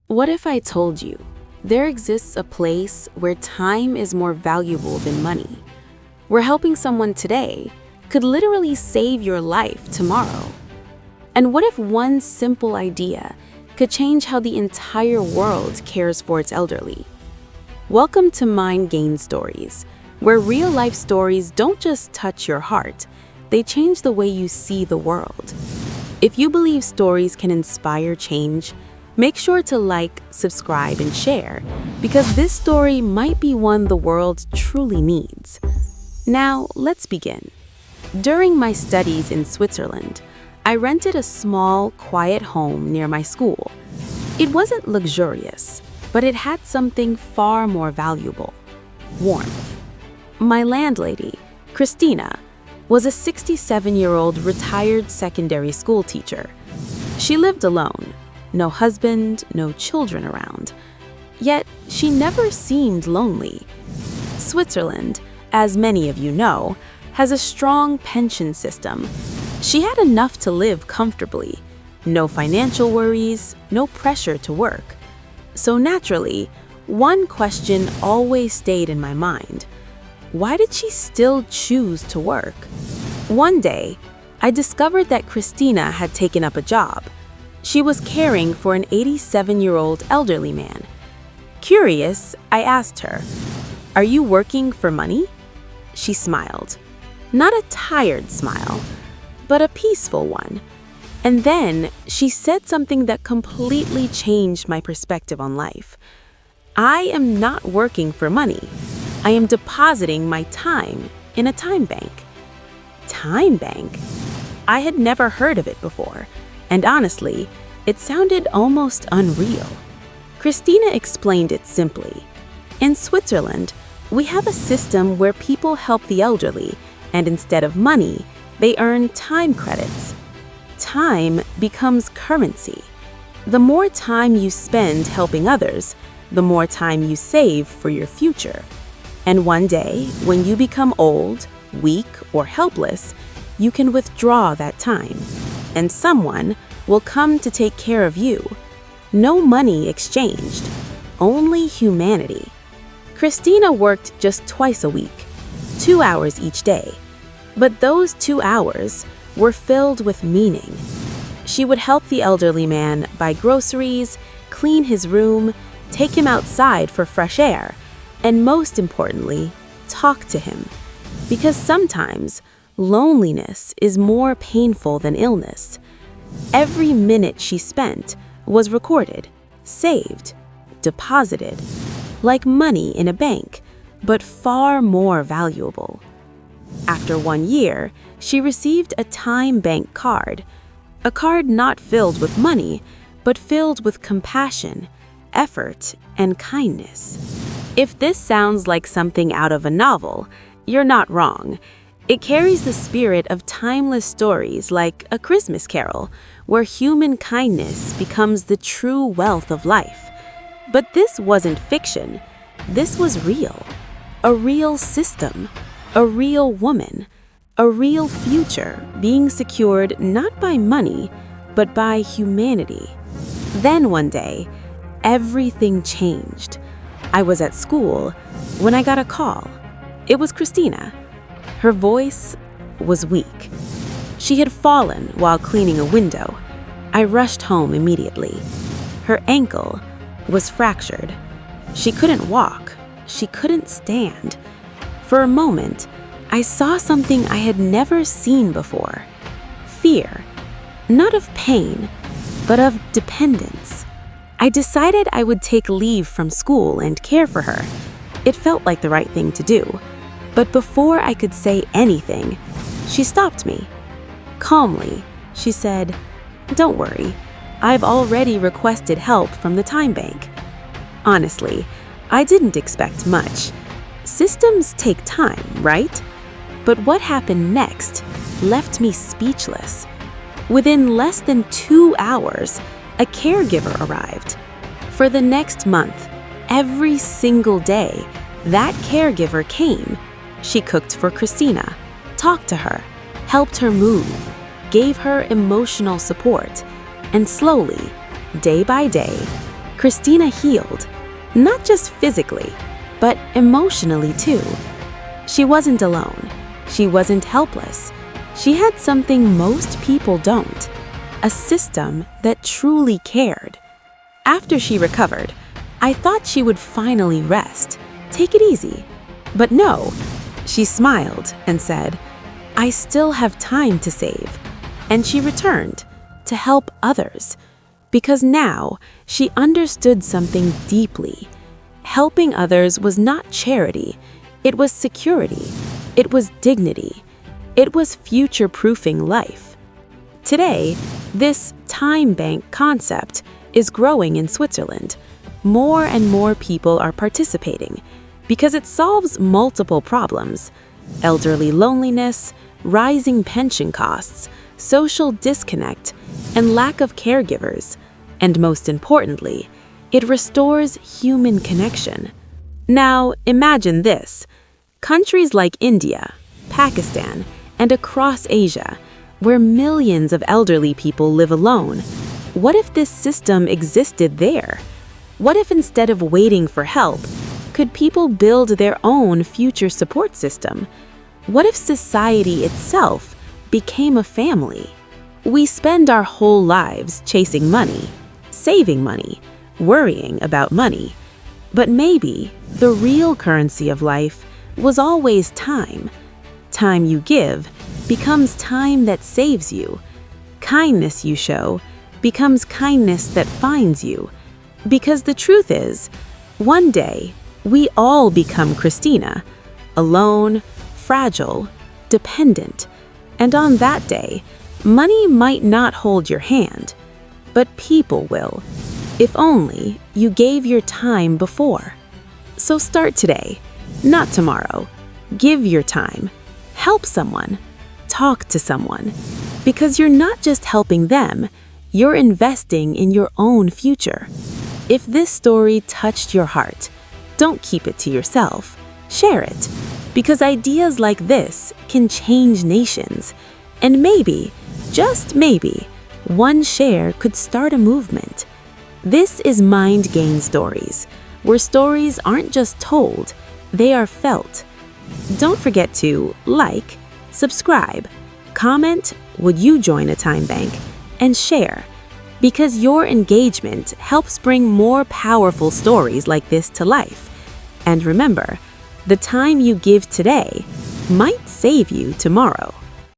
What if I told you there exists a place where time is more valuable than money? Where helping someone today could literally save your life tomorrow? And what if one simple idea could change how the entire world cares for its elderly? Welcome to Mind Gain Stories, where real-life stories don't just touch your heart, they change the way you see the world. If you believe stories can inspire change, make sure to like, subscribe, and share, because this story might be one the world truly needs. Now, let's begin. During my studies in Switzerland, I rented a small, quiet home near my school. It wasn't luxurious, but it had something far more valuable: warmth. My landlady, Christina, was a 67-year-old retired secondary school teacher. She lived alone. No husband, no children around. Yet, she never seemed lonely. Switzerland, as many of you know, has a strong pension system. She had enough to live comfortably. No financial worries, no pressure to work. So naturally, one question always stayed in my mind. Why did she still choose to work? One day, I discovered that Christina had taken up a job. She was caring for an 87-year-old elderly man. Curious, I asked her, "Are you working for money?" She smiled. Not a tired smile, but a peaceful one. And then she said something that completely changed my perspective on life. "I am not working for money. I am depositing my time in a time bank." Time bank? I had never heard of it before. And honestly, it sounded almost unreal. Christina explained it simply. In Switzerland, we have a system where people help the elderly, and instead of money, they earn time credits. Time becomes currency. The more time you spend helping others, the more time you save for your future. And one day, when you become old, weak, or helpless, you can withdraw that time, and someone will come to take care of you. No money exchanged, only humanity. Christina worked just twice a week, 2 hours each day, but those 2 hours were filled with meaning. She would help the elderly man buy groceries, clean his room, take him outside for fresh air, and most importantly, talk to him. Because sometimes loneliness is more painful than illness. Every minute she spent was recorded, saved, deposited, like money in a bank, but far more valuable. After 1 year, she received a time bank card, a card not filled with money, but filled with compassion, effort, and kindness. If this sounds like something out of a novel, you're not wrong. It carries the spirit of timeless stories like A Christmas Carol, where human kindness becomes the true wealth of life. But this wasn't fiction. This was real. A real system, a real woman, a real future being secured not by money, but by humanity. Then one day, everything changed. I was at school when I got a call. It was Christina. Her voice was weak. She had fallen while cleaning a window. I rushed home immediately. Her ankle was fractured. She couldn't walk. She couldn't stand. For a moment, I saw something I had never seen before. Fear. Not of pain, but of dependence. I decided I would take leave from school and care for her. It felt like the right thing to do. But before I could say anything, she stopped me. Calmly, she said, "Don't worry, I've already requested help from the time bank." Honestly, I didn't expect much. Systems take time, right? But what happened next left me speechless. Within less than 2 hours, a caregiver arrived. For the next month, every single day, that caregiver came. She cooked for Christina, talked to her, helped her move, gave her emotional support, and slowly, day by day, Christina healed, not just physically, but emotionally too. She wasn't alone. She wasn't helpless. She had something most people don't, a system that truly cared. After she recovered, I thought she would finally rest, take it easy. But no, she smiled and said, "I still have time to save." And she returned to help others, because now she understood something deeply. Helping others was not charity, it was security, it was dignity, it was future-proofing life. Today, this time bank concept is growing in Switzerland. More and more people are participating because it solves multiple problems: elderly loneliness, rising pension costs, social disconnect, and lack of caregivers. And most importantly, it restores human connection. Now, imagine this. Countries like India, Pakistan, and across Asia, where millions of elderly people live alone, what if this system existed there? What if instead of waiting for help, could people build their own future support system? What if society itself became a family? We spend our whole lives chasing money, saving money, worrying about money. But maybe the real currency of life was always time. Time you give becomes time that saves you. Kindness you show becomes kindness that finds you. Because the truth is, one day, we all become Christina, alone, fragile, dependent. And on that day, money might not hold your hand, but people will, if only you gave your time before. So start today, not tomorrow. Give your time. Help someone. Talk to someone. Because you're not just helping them, you're investing in your own future. If this story touched your heart, don't keep it to yourself. Share it, because ideas like this can change nations. And maybe, just maybe, one share could start a movement. This is Mind Gain Stories, where stories aren't just told, they are felt. Don't forget to like, subscribe, comment, would you join a time bank, and share, because your engagement helps bring more powerful stories like this to life. And remember, the time you give today might save you tomorrow.